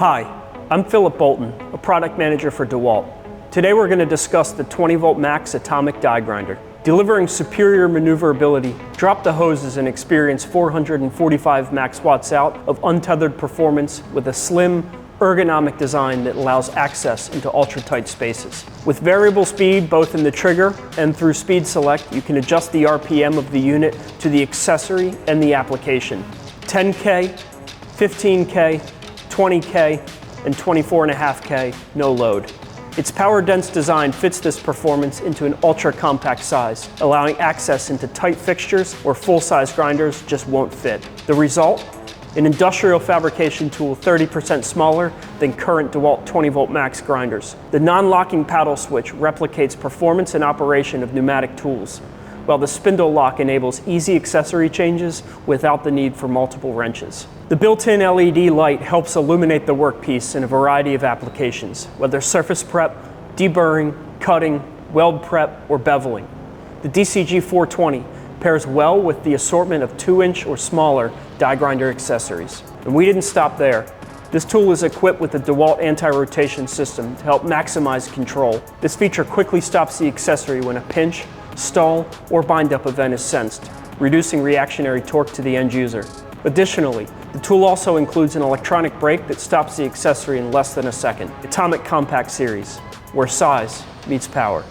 Hi, I'm Philip Bolton, a product manager for DEWALT. Today we're going to discuss the 20V Max Atomic Die Grinder. Delivering superior maneuverability, drop the hoses and experience 445 max watts out of untethered performance with a slim, ergonomic design that allows access into ultra-tight spaces. With variable speed both in the trigger and through speed select, you can adjust the RPM of the unit to the accessory and the application. 10K, 15K, 20K, and 24.5K, no load. Its power-dense design fits this performance into an ultra-compact size, allowing access into tight fixtures where full-size grinders just won't fit. The result? An industrial fabrication tool 30% smaller than current DEWALT 20V Max grinders. The non-locking paddle switch replicates performance and operation of pneumatic tools, while the spindle lock enables easy accessory changes without the need for multiple wrenches. The built-in LED light helps illuminate the workpiece in a variety of applications, whether surface prep, deburring, cutting, weld prep, or beveling. The DCG 420 pairs well with the assortment of 2-inch or smaller die grinder accessories. And we didn't stop there. This tool is equipped with the DEWALT anti-rotation system to help maximize control. This feature quickly stops the accessory when a pinch, stall, or bind-up event is sensed, reducing reactionary torque to the end user. Additionally, the tool also includes an electronic brake that stops the accessory in less than a second. Atomic Compact Series, where size meets power.